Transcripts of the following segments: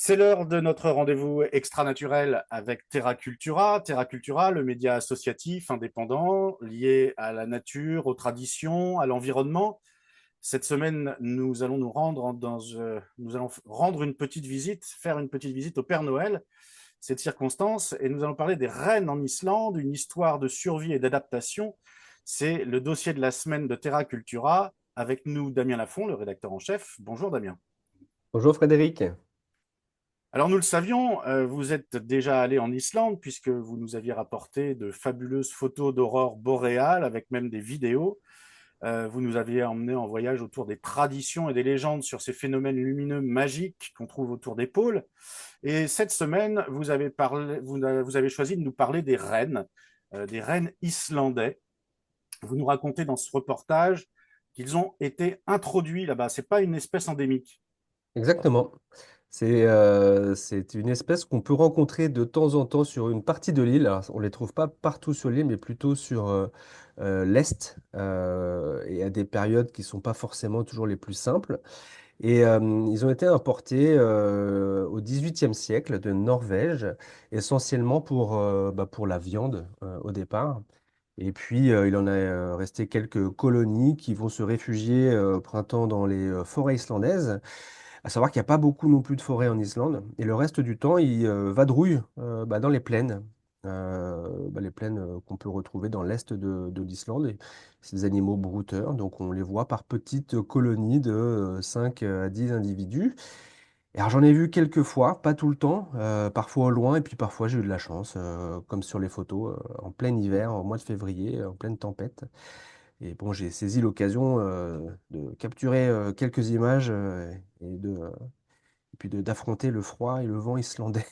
C'est l'heure de notre rendez-vous extra-naturel avec Terra Cultura. Terra Cultura, le média associatif indépendant lié à la nature, aux traditions, à l'environnement. Cette semaine, nous allons nous allons rendre une petite visite, faire une petite visite au Père Noël, cette circonstance, et nous allons parler des rennes en Islande, une histoire de survie et d'adaptation. C'est le dossier de la semaine de Terra Cultura. Avec nous, Damien Lafont, le rédacteur en chef. Bonjour Damien. Bonjour Frédéric. Alors nous le savions, vous êtes déjà allé en Islande puisque vous nous aviez rapporté de fabuleuses photos d'aurore boréale avec même des vidéos. Vous nous aviez emmené en voyage autour des traditions et des légendes sur ces phénomènes lumineux magiques qu'on trouve autour des pôles. Et cette semaine, vous avez choisi de nous parler des rennes islandais. Vous nous racontez dans ce reportage qu'ils ont été introduits là-bas. C'est pas une espèce endémique. Exactement. C'est une espèce qu'on peut rencontrer de temps en temps sur une partie de l'île. Alors, on ne les trouve pas partout sur l'île, mais plutôt sur l'est et à des périodes qui ne sont pas forcément toujours les plus simples. Et ils ont été importés au XVIIIe siècle de Norvège, essentiellement pour la viande au départ. Et puis, il en est resté quelques colonies qui vont se réfugier au printemps dans les forêts islandaises. À savoir qu'il n'y a pas beaucoup non plus de forêts en Islande. Et le reste du temps, ils vadrouillent dans les plaines. Les plaines qu'on peut retrouver dans l'est de l'Islande. Et c'est des animaux brouteurs, donc on les voit par petites colonies de 5 à 10 individus. Et alors j'en ai vu quelques fois, pas tout le temps, parfois au loin, et puis parfois j'ai eu de la chance, comme sur les photos, en plein hiver, au mois de février, en pleine tempête. Et bon, j'ai saisi l'occasion de capturer quelques images et puis d'affronter le froid et le vent islandais.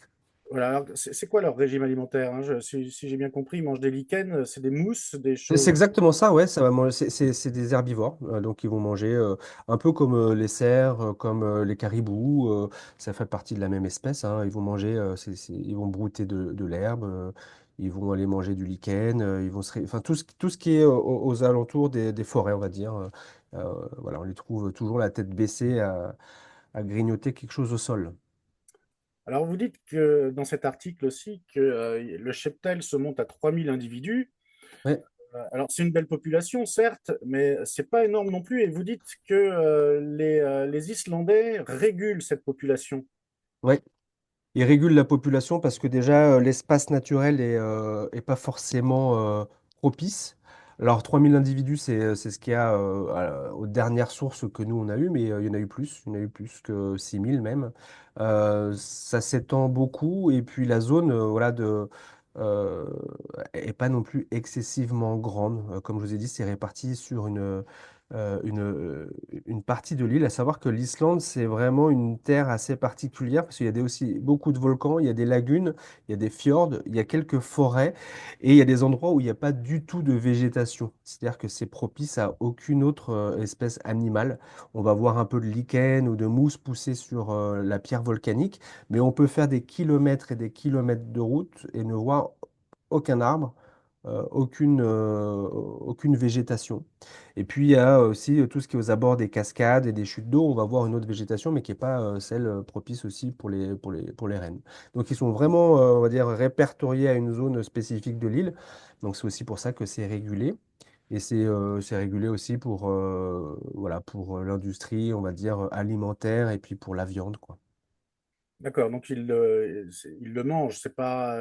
Voilà, alors, c'est quoi leur régime alimentaire, hein? Si j'ai bien compris, ils mangent des lichens, c'est des mousses, des C'est choses. exactement ça, ouais, ça va manger, c'est des herbivores, donc ils vont manger un peu comme les cerfs, comme les caribous, ça fait partie de la même espèce, hein, ils vont manger, ils vont brouter de l'herbe, ils vont aller manger du lichen, enfin tout ce qui est aux alentours des forêts, on va dire, voilà, on les trouve toujours la tête baissée à grignoter quelque chose au sol. Alors, vous dites que dans cet article aussi que le cheptel se monte à 3000 individus. Ouais. Alors, c'est une belle population, certes, mais c'est pas énorme non plus. Et vous dites que les Islandais régulent cette population. Ouais. Ils régulent la population parce que déjà, l'espace naturel est pas forcément propice. Alors, 3000 individus, c'est ce qu'il y a aux dernières sources que nous, on a eues, mais il y en a eu plus. Il y en a eu plus que 6000 même. Ça s'étend beaucoup et puis la zone euh, est pas non plus excessivement grande. Comme je vous ai dit, c'est réparti sur euh, une, euh, une partie de l'île, à savoir que l'Islande, c'est vraiment une terre assez particulière parce qu'il y a aussi beaucoup de volcans, il y a des lagunes, il y a des fjords, il y a quelques forêts et il y a des endroits où il n'y a pas du tout de végétation. C'est-à-dire que c'est propice à aucune autre espèce animale. On va voir un peu de lichen ou de mousse pousser sur la pierre volcanique, mais on peut faire des kilomètres et des kilomètres de route et ne voir aucun arbre, aucune végétation. Et puis il y a aussi tout ce qui est aux abords des cascades et des chutes d'eau. On va voir une autre végétation, mais qui n'est pas celle propice aussi pour les rennes. Donc ils sont vraiment, on va dire, répertoriés à une zone spécifique de l'île. Donc c'est aussi pour ça que c'est régulé. Et c'est régulé aussi voilà, pour l'industrie, on va dire, alimentaire et puis pour la viande, quoi. D'accord, donc ils le mangent, c'est pas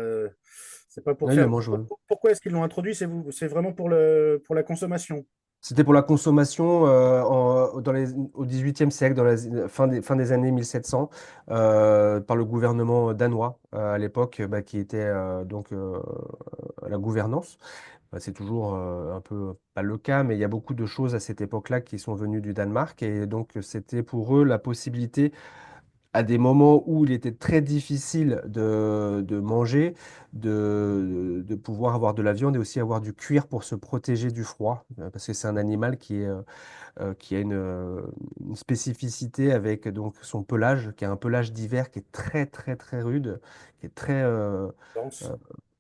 pour Là, ils le faire. mangent. Ouais. Pourquoi est-ce qu'ils l'ont introduit? C'est vraiment pour la consommation. C'était pour la consommation au XVIIIe siècle, dans la fin des années 1700, par le gouvernement danois à l'époque, qui était à la gouvernance. C'est toujours un peu pas le cas, mais il y a beaucoup de choses à cette époque-là qui sont venues du Danemark. Et donc, c'était pour eux la possibilité à des moments où il était très difficile de manger, de pouvoir avoir de la viande et aussi avoir du cuir pour se protéger du froid, parce que c'est un animal qui a une spécificité avec donc son pelage, qui a un pelage d'hiver qui est très très très rude, qui est très Dense. euh,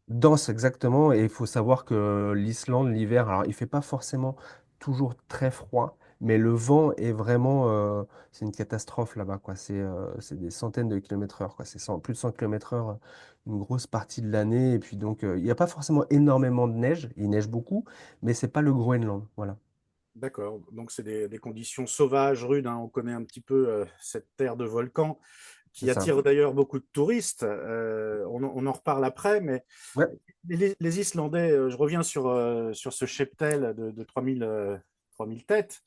dense exactement. Et il faut savoir que l'Islande, l'hiver, alors il fait pas forcément toujours très froid, mais le vent est vraiment, c'est une catastrophe là-bas, quoi. C'est des centaines de kilomètres heure, quoi. Plus de 100 kilomètres heure une grosse partie de l'année. Et puis donc, il n'y a pas forcément énormément de neige. Il neige beaucoup, mais c'est pas le Groenland. Voilà, D'accord. Donc, c'est des conditions sauvages, rudes, hein. On connaît un petit peu cette terre de volcans c'est qui ça. attire d'ailleurs beaucoup de touristes. On en reparle après, mais Ouais. les Islandais, je reviens sur ce cheptel de 3000 têtes.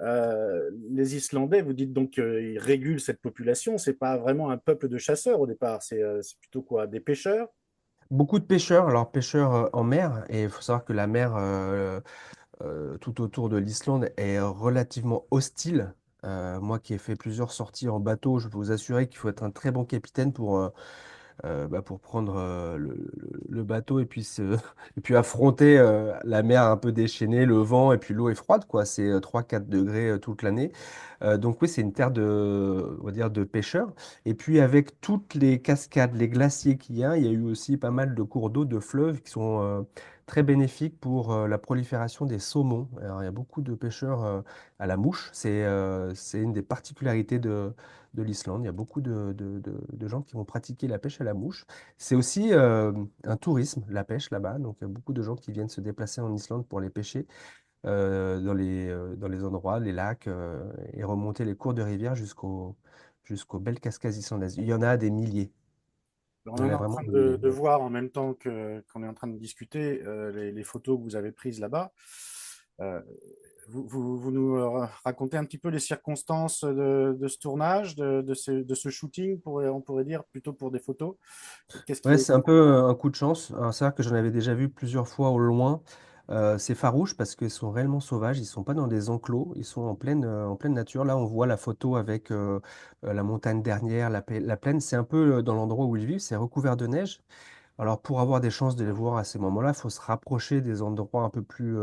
Les Islandais, vous dites donc qu'ils régulent cette population. C'est pas vraiment un peuple de chasseurs au départ. C'est plutôt quoi? Des pêcheurs? Beaucoup de pêcheurs, alors pêcheurs en mer, et il faut savoir que la mer tout autour de l'Islande est relativement hostile. Moi qui ai fait plusieurs sorties en bateau, je peux vous assurer qu'il faut être un très bon capitaine pour prendre le bateau et puis, et puis affronter la mer un peu déchaînée, le vent et puis l'eau est froide, quoi. C'est 3-4 degrés toute l'année. Donc oui, c'est une terre on va dire, de pêcheurs. Et puis avec toutes les cascades, les glaciers qu'il y a eu aussi pas mal de cours d'eau, de fleuves qui sont très bénéfiques pour la prolifération des saumons. Alors, il y a beaucoup de pêcheurs à la mouche. C'est une des particularités de l'Islande. Il y a beaucoup de gens qui vont pratiquer la pêche à la mouche. C'est aussi un tourisme, la pêche là-bas. Donc, il y a beaucoup de gens qui viennent se déplacer en Islande pour les pêcher dans les endroits, les lacs, et remonter les cours de rivière jusqu'aux belles cascades islandaises. Il y en a des milliers. On Il y en en est a en vraiment train des milliers. de voir en même temps qu'on est en train de discuter les photos que vous avez prises là-bas. Euh, vous nous racontez un petit peu les circonstances de ce tournage, de ce shooting, on pourrait dire, plutôt pour des photos. Qu'est-ce qui Ouais, est... c'est un peu un coup de chance. Alors, c'est vrai que j'en avais déjà vu plusieurs fois au loin. C'est farouche parce qu'ils sont réellement sauvages. Ils sont pas dans des enclos. Ils sont en pleine nature. Là, on voit la photo avec la montagne dernière, la plaine. C'est un peu dans l'endroit où ils vivent. C'est recouvert de neige. Alors, pour avoir des chances de les voir à ces moments-là, il faut se rapprocher des endroits un peu plus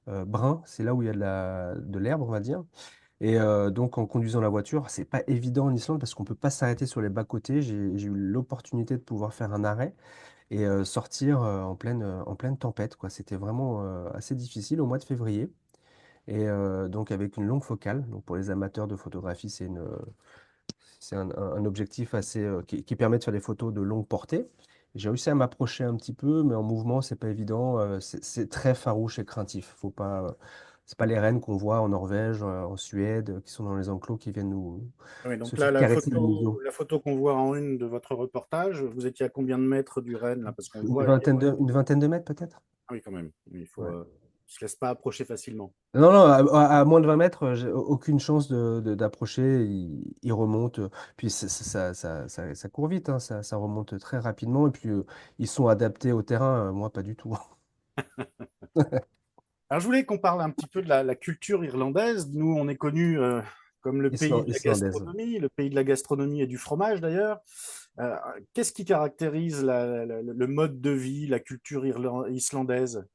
bruns. C'est là où il y a de l'herbe, on va dire. Et donc, en conduisant la voiture, c'est pas évident en Islande parce qu'on peut pas s'arrêter sur les bas-côtés. J'ai eu l'opportunité de pouvoir faire un arrêt et sortir en pleine tempête, quoi. C'était vraiment assez difficile au mois de février. Et donc, avec une longue focale. Donc, pour les amateurs de photographie, c'est un objectif qui permet de faire des photos de longue portée. J'ai réussi à m'approcher un petit peu, mais en mouvement, c'est pas évident. C'est très farouche et craintif. Faut pas, c'est pas les rennes qu'on voit en Norvège, en Suède, qui sont dans les enclos, qui viennent nous Oui, se donc là, faire caresser le museau. la photo qu'on voit en une de votre reportage, vous étiez à combien de mètres du renne, là? Parce qu'on le Une voit. une vingtaine de mètres peut-être? Ah oui, quand même. Il faut, Ouais. il se laisse pas approcher facilement. Non, non, à moins de 20 mètres, j'ai aucune chance d'approcher. Il remonte. Puis ça court vite, hein, ça remonte très rapidement. Et puis ils sont adaptés au terrain. Moi, pas du tout. Alors, je voulais qu'on parle un petit peu de la culture irlandaise. Nous, on est connu comme le pays de la Islandaise. gastronomie, le pays de la gastronomie et du fromage d'ailleurs. Euh, Qu'est-ce qui caractérise le mode de vie, la culture islandaise?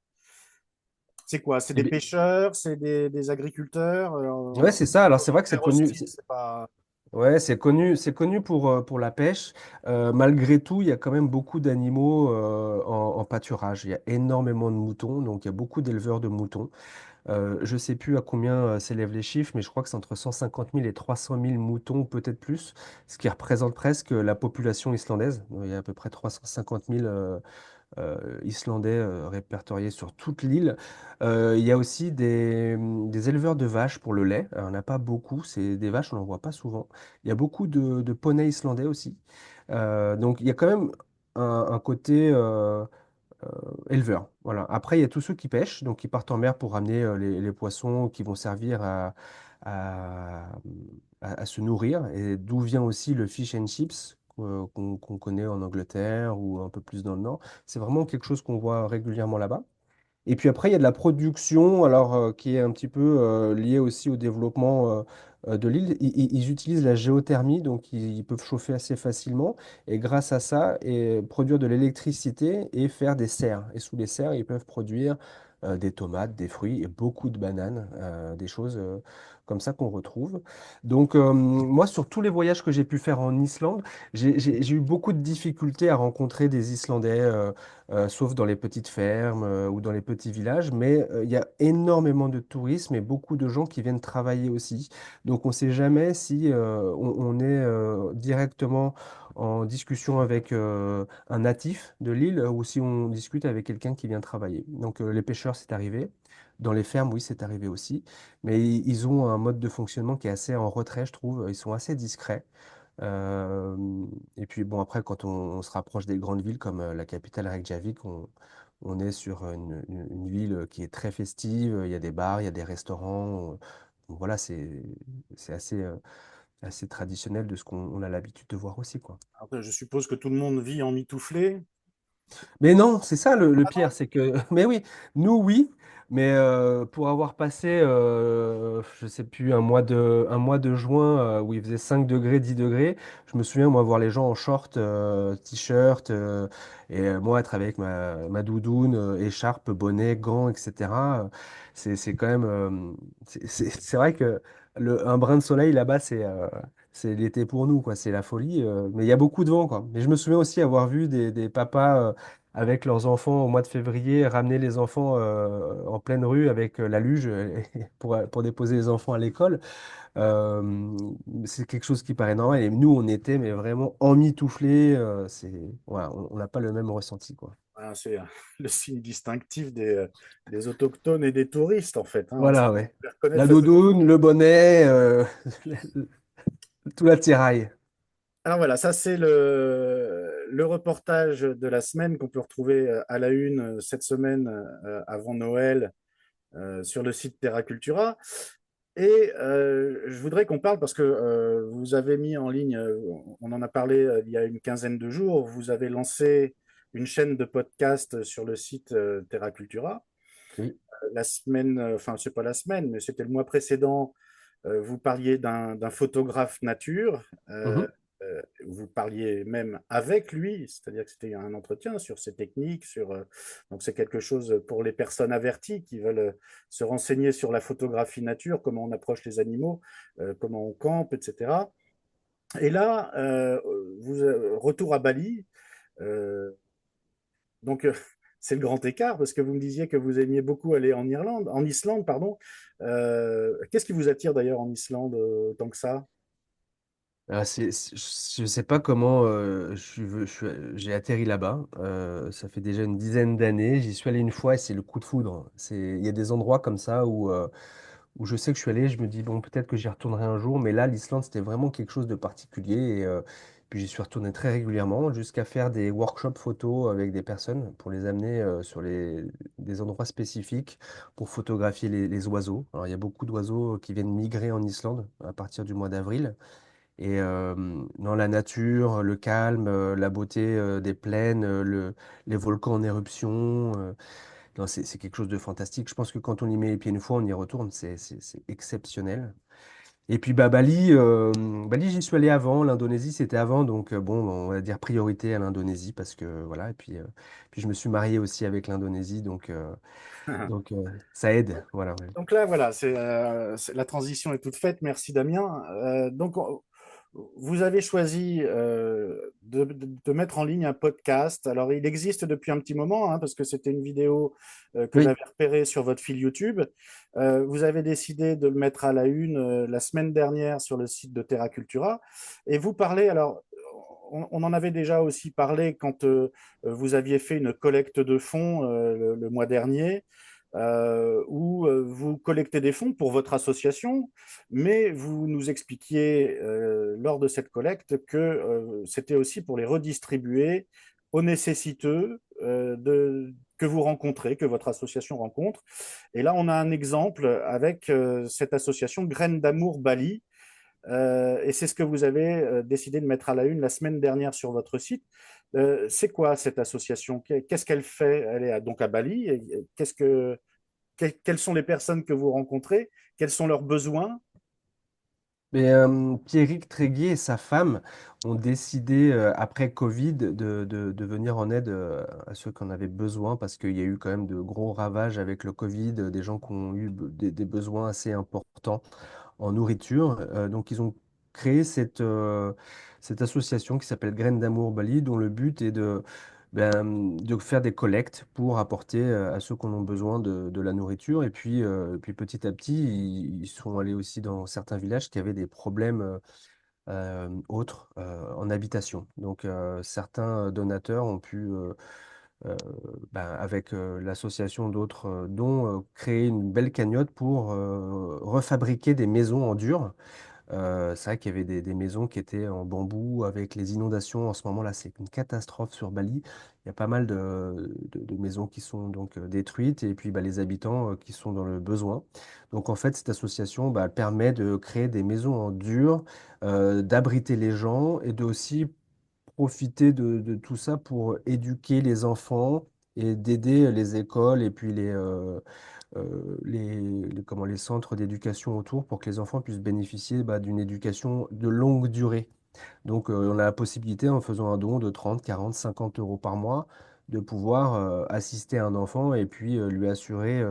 C'est quoi? C'est Eh des bien, pêcheurs, c'est des agriculteurs? ouais, c'est ça. Alors c'est Dans une vrai que c'est terre connu. hostile, c'est pas. Ouais, c'est connu pour la pêche. Malgré tout, il y a quand même beaucoup d'animaux en pâturage. Il y a énormément de moutons, donc il y a beaucoup d'éleveurs de moutons. Je ne sais plus à combien s'élèvent les chiffres, mais je crois que c'est entre 150 000 et 300 000 moutons, peut-être plus, ce qui représente presque la population islandaise. Donc, il y a à peu près 350 000 Islandais répertoriés sur toute l'île. Il y a aussi des éleveurs de vaches pour le lait. Alors, on n'a pas beaucoup, c'est des vaches, on n'en voit pas souvent. Il y a beaucoup de poneys islandais aussi. Donc il y a quand même un côté éleveur. Voilà. Après, il y a tous ceux qui pêchent, donc qui partent en mer pour ramener les poissons qui vont servir à, à se nourrir, et d'où vient aussi le fish and chips qu'on connaît en Angleterre ou un peu plus dans le nord. C'est vraiment quelque chose qu'on voit régulièrement là-bas. Et puis après, il y a de la production, alors qui est un petit peu liée aussi au développement de l'île. Ils utilisent la géothermie, donc ils peuvent chauffer assez facilement. Et grâce à ça, produire de l'électricité et faire des serres. Et sous les serres, ils peuvent produire des tomates, des fruits et beaucoup de bananes, des choses comme ça qu'on retrouve. Donc, moi, sur tous les voyages que j'ai pu faire en Islande, j'ai eu beaucoup de difficultés à rencontrer des Islandais, sauf dans les petites fermes ou dans les petits villages. Mais il y a énormément de tourisme et beaucoup de gens qui viennent travailler aussi. Donc, on ne sait jamais si on est directement en discussion avec un natif de l'île ou si on discute avec quelqu'un qui vient travailler. Donc, les pêcheurs, c'est arrivé. Dans les fermes, oui, c'est arrivé aussi. Mais ils ont un mode de fonctionnement qui est assez en retrait, je trouve. Ils sont assez discrets. Euh, et puis, bon, après, quand on se rapproche des grandes villes comme la capitale Reykjavik, on est sur une ville qui est très festive. Il y a des bars, il y a des restaurants. Donc voilà, c'est assez traditionnel de ce qu'on a l'habitude de voir aussi, quoi. Alors, je suppose que tout le monde vit en mitouflé. Mais non, c'est ça le pire, c'est que, mais oui, nous oui, mais pour avoir passé, je sais plus, un mois de juin où il faisait 5 degrés, 10 degrés, je me souviens, moi, voir les gens en short, t-shirt, et moi être avec ma doudoune, écharpe, bonnet, gants, etc. C'est quand même, c'est vrai que un brin de soleil là-bas, c'est l'été pour nous, quoi, c'est la folie, mais il y a beaucoup de vent, quoi. Mais je me souviens aussi avoir vu des papas avec leurs enfants au mois de février, ramener les enfants en pleine rue avec la luge pour déposer les enfants à l'école. Euh, c'est quelque chose qui paraît normal. Et nous, on était mais vraiment emmitouflés. Voilà, on n'a pas le même ressenti, quoi. Voilà, c'est le signe distinctif des autochtones et des touristes, en fait, hein. Voilà, ouais. On les reconnaît La facilement. doudoune, le bonnet, tout l'attirail. Alors voilà, ça c'est le reportage de la semaine qu'on peut retrouver à la une cette semaine avant Noël sur le site Terra Cultura. Et je voudrais qu'on parle parce que vous avez mis en ligne, on en a parlé il y a une quinzaine de jours, vous avez lancé une chaîne de podcast sur le site Terra Cultura. Oui. La semaine, enfin c'est pas la semaine, mais c'était le mois précédent, vous parliez d'un photographe nature, Mhm. vous parliez même avec lui, c'est-à-dire que c'était un entretien sur ses techniques, donc c'est quelque chose pour les personnes averties qui veulent se renseigner sur la photographie nature, comment on approche les animaux, comment on campe, etc. Et là, retour à Bali, euh, donc c'est le grand écart parce que vous me disiez que vous aimiez beaucoup aller en Islande, pardon. Qu'est-ce qui vous attire d'ailleurs en Islande autant que ça? Je ne sais pas comment j'ai atterri là-bas. Ça fait déjà une dizaine d'années. J'y suis allé une fois et c'est le coup de foudre. Il y a des endroits comme ça où je sais que je suis allé. Je me dis, bon, peut-être que j'y retournerai un jour. Mais là, l'Islande, c'était vraiment quelque chose de particulier. Et puis j'y suis retourné très régulièrement jusqu'à faire des workshops photos avec des personnes pour les amener sur des endroits spécifiques pour photographier les oiseaux. Alors, il y a beaucoup d'oiseaux qui viennent migrer en Islande à partir du mois d'avril. Et dans la nature, le calme, la beauté des plaines, les volcans en éruption, non, c'est quelque chose de fantastique. Je pense que quand on y met les pieds une fois, on y retourne. C'est exceptionnel. Et puis bah, Bali, j'y suis allé avant. L'Indonésie, c'était avant. Donc bon, on va dire priorité à l'Indonésie parce que voilà. Et puis je me suis marié aussi avec l'Indonésie. Donc ça aide. Voilà. Ouais. Donc là, voilà, la transition est toute faite. Merci Damien. Vous avez choisi de mettre en ligne un podcast. Alors, il existe depuis un petit moment, hein, parce que c'était une vidéo que Oui. j'avais repérée sur votre fil YouTube. Vous avez décidé de le mettre à la une la semaine dernière sur le site de Terra Cultura. Et vous parlez, alors, on en avait déjà aussi parlé quand vous aviez fait une collecte de fonds le mois dernier où vous collectez des fonds pour votre association, mais vous nous expliquiez lors de cette collecte que c'était aussi pour les redistribuer aux nécessiteux que vous rencontrez, que votre association rencontre. Et là, on a un exemple avec cette association Graines d'amour Bali. Et c'est ce que vous avez décidé de mettre à la une la semaine dernière sur votre site. C'est quoi cette association? Qu'est-ce qu'elle fait? Elle est donc à Bali. Et quelles sont les personnes que vous rencontrez? Quels sont leurs besoins? Mais Pierrick Tréguier et sa femme ont décidé, après Covid, de venir en aide à ceux qui en avaient besoin, parce qu'il y a eu quand même de gros ravages avec le Covid, des gens qui ont eu des besoins assez importants en nourriture. Donc ils ont créé cette association qui s'appelle Graines d'Amour Bali, dont le but est de faire des collectes pour apporter à ceux qui en ont besoin de la nourriture. Et puis petit à petit, ils sont allés aussi dans certains villages qui avaient des problèmes autres en habitation. Donc certains donateurs ont pu, avec l'association d'autres dons, créer une belle cagnotte pour refabriquer des maisons en dur. C'est vrai qu'il y avait des maisons qui étaient en bambou avec les inondations. En ce moment-là, c'est une catastrophe sur Bali. Il y a pas mal de maisons qui sont donc détruites et puis les habitants qui sont dans le besoin. Donc en fait, cette association elle permet de créer des maisons en dur, d'abriter les gens et de aussi profiter de tout ça pour éduquer les enfants et d'aider les écoles et puis les centres d'éducation autour pour que les enfants puissent bénéficier d'une éducation de longue durée. Donc, on a la possibilité, en faisant un don de 30, 40, 50 euros par mois, de pouvoir assister un enfant et puis lui assurer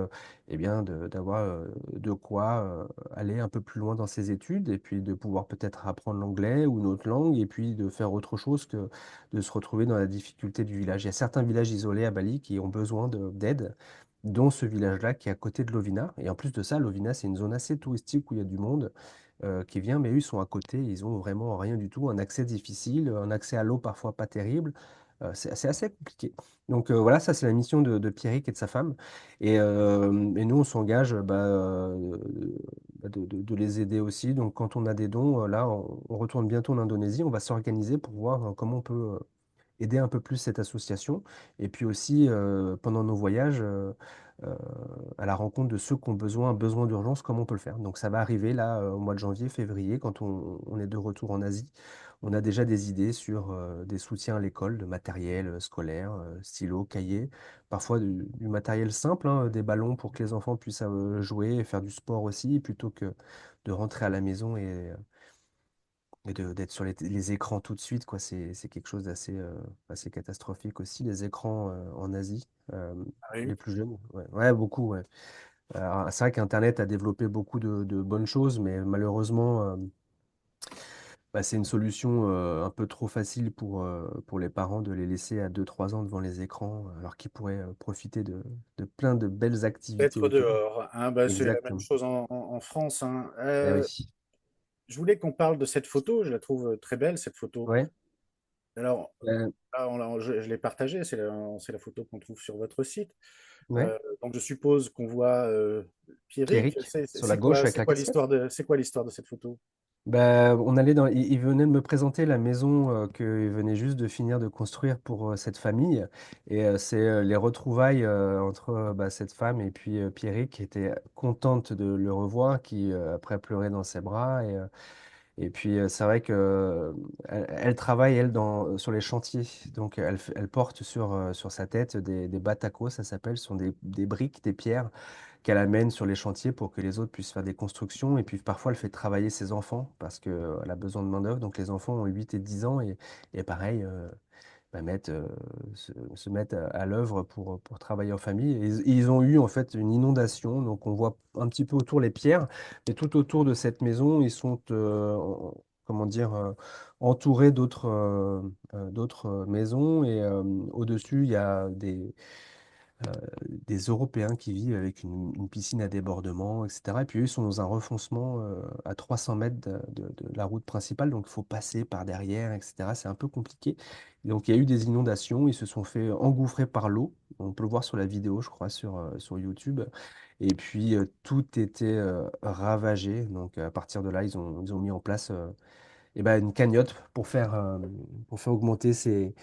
d'avoir de quoi aller un peu plus loin dans ses études et puis de pouvoir peut-être apprendre l'anglais ou une autre langue et puis de faire autre chose que de se retrouver dans la difficulté du village. Il y a certains villages isolés à Bali qui ont besoin d'aide, dont ce village-là qui est à côté de Lovina. Et en plus de ça, Lovina, c'est une zone assez touristique où il y a du monde qui vient, mais eux, ils sont à côté, ils ont vraiment rien du tout, un accès difficile, un accès à l'eau parfois pas terrible. C'est assez compliqué. Donc voilà, ça c'est la mission de Pierrick et de sa femme. Et nous, on s'engage de les aider aussi. Donc quand on a des dons, là, on retourne bientôt en Indonésie, on va s'organiser pour voir comment on peut aider un peu plus cette association. Et puis aussi, pendant nos voyages, euh, à la rencontre de ceux qui ont besoin d'urgence, comment on peut le faire. Donc ça va arriver là, au mois de janvier, février, quand on est de retour en Asie. On a déjà des idées sur des soutiens à l'école, de matériel scolaire, stylos, cahiers, parfois du matériel simple, hein, des ballons pour que les enfants puissent jouer et faire du sport aussi, plutôt que de rentrer à la maison et d'être sur les écrans tout de suite, quoi. C'est quelque chose assez catastrophique aussi, les écrans en Asie, euh, Ah oui. les plus jeunes. Ouais, ouais, beaucoup, ouais. Alors, c'est vrai qu'Internet a développé beaucoup de bonnes choses, mais malheureusement, c'est une solution un peu trop facile pour les parents de les laisser à 2 3 ans devant les écrans, alors qu'ils pourraient profiter de plein de belles activités Être autour. dehors, hein, c'est la même Exactement. chose en France, hein. Eh oui. Je voulais qu'on parle de cette photo, je la trouve très belle, cette photo. Ouais. Alors, Euh, là, je l'ai partagée, c'est la photo qu'on trouve sur votre site. ouais. Donc, je suppose qu'on voit Pierrick. Pierrick, sur la gauche avec la casquette. C'est quoi l'histoire de cette photo? Il venait de me présenter la maison qu'il venait juste de finir de construire pour cette famille. Et c'est les retrouvailles entre cette femme et puis Pierrick qui était contente de le revoir, qui après pleurait dans ses bras. Et puis c'est vrai que elle travaille, elle, sur les chantiers. Donc elle porte sur sa tête des batacos, ça s'appelle. Ce sont des briques, des pierres qu'elle amène sur les chantiers pour que les autres puissent faire des constructions. Et puis parfois, elle fait travailler ses enfants parce qu'elle a besoin de main-d'œuvre. Donc les enfants ont 8 et 10 ans et pareil, se mettent à l'œuvre pour travailler en famille. Et ils ont eu en fait une inondation. Donc on voit un petit peu autour les pierres, mais tout autour de cette maison, ils sont, comment dire, entourés d'autres maisons. Et au-dessus, il y a des Européens qui vivent avec une piscine à débordement, etc. Et puis eux, ils sont dans un refoncement à 300 mètres de la route principale, donc il faut passer par derrière, etc. C'est un peu compliqué. Donc il y a eu des inondations, ils se sont fait engouffrer par l'eau. On peut le voir sur la vidéo, je crois, sur YouTube. Et puis tout était ravagé. Donc à partir de là, ils ont mis en place une cagnotte pour faire augmenter ces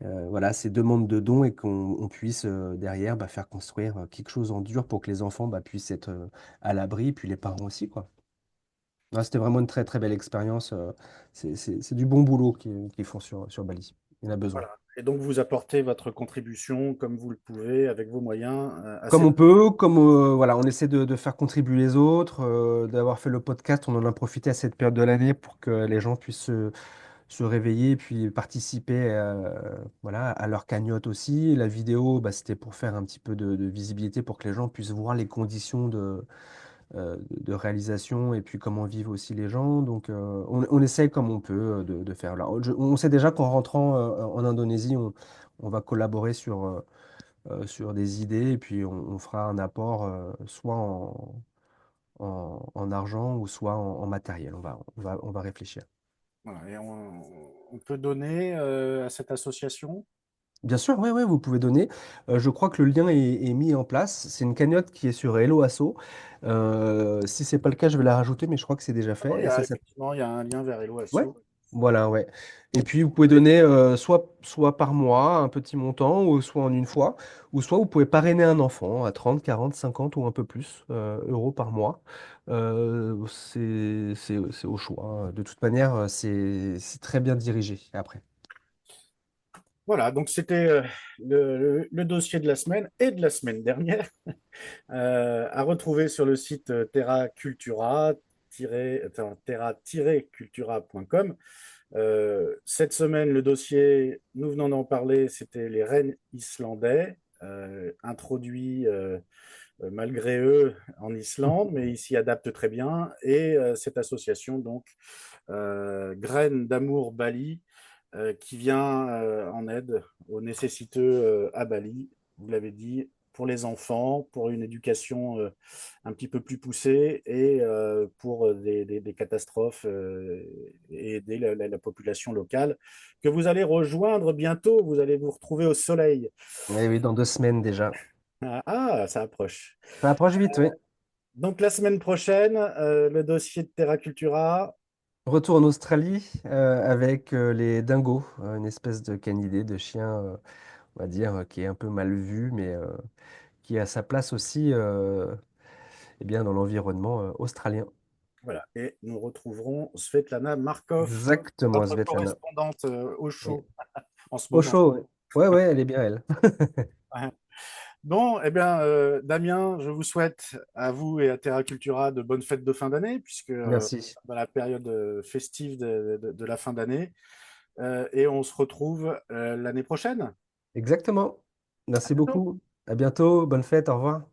demandes de dons et qu'on puisse derrière faire construire quelque chose en dur pour que les enfants puissent être à l'abri, puis les parents aussi, quoi. Ouais, c'était vraiment une très très belle expérience. C'est du bon boulot qu'ils font sur Bali. Il y en a besoin. Voilà. Et donc, vous apportez votre contribution comme vous le pouvez, avec vos moyens, à Comme cette... on peut, comme voilà, on essaie de faire contribuer les autres, d'avoir fait le podcast, on en a profité à cette période de l'année pour que les gens puissent se réveiller et puis participer voilà, à leur cagnotte aussi. La vidéo, c'était pour faire un petit peu de visibilité pour que les gens puissent voir les conditions de réalisation et puis comment vivent aussi les gens. Donc, on essaye comme on peut de faire. Là, on sait déjà qu'en rentrant en Indonésie, on va collaborer sur des idées et puis on fera un apport soit en argent ou soit en matériel. On va réfléchir. Voilà, et on peut donner à cette association. Bien sûr, oui, ouais, vous pouvez donner. Je crois que le lien est mis en place. C'est une cagnotte qui est sur Hello Asso. Si c'est pas le cas, je vais la rajouter, mais je crois que c'est déjà Ah non, fait. Et ça, effectivement, il y a un lien vers Hello ouais, Asso. voilà, ouais. Et puis vous pouvez donner soit par mois un petit montant, ou soit en une fois, ou soit vous pouvez parrainer un enfant à 30, 40, 50 ou un peu plus euros par mois. C'est au choix. De toute manière, c'est très bien dirigé après. Voilà, donc c'était le dossier de la semaine et de la semaine dernière, à retrouver sur le site terra-cultura.com. Cette semaine, le dossier, nous venons d'en parler, c'était les rennes islandais, introduits malgré eux en Islande, mais ils s'y adaptent très bien. Et cette association, donc, Graines d'amour Bali, qui vient en aide aux nécessiteux à Bali, vous l'avez dit, pour les enfants, pour une éducation un petit peu plus poussée et pour des catastrophes et aider la population locale que vous allez rejoindre bientôt. Vous allez vous retrouver au soleil. Eh oui, dans 2 semaines déjà. Ça approche. Ça approche vite, oui. Donc la semaine prochaine, le dossier de Terra Cultura. Retour en Australie avec les dingos, une espèce de canidé, de chien, on va dire, qui est un peu mal vu, mais qui a sa place aussi eh bien, dans l'environnement australien. Voilà. Et nous retrouverons Svetlana Markov, Exactement, notre Svetlana. correspondante au Oui. show en ce Au moment. chaud, ouais. Ouais, ouais, elle est bien, elle. Bon, eh bien, Damien, je vous souhaite à vous et à Terra Cultura de bonnes fêtes de fin d'année, puisque Merci. dans la période festive de la fin d'année. Et on se retrouve l'année prochaine. Exactement. À Merci bientôt. beaucoup. À bientôt. Bonne fête. Au revoir.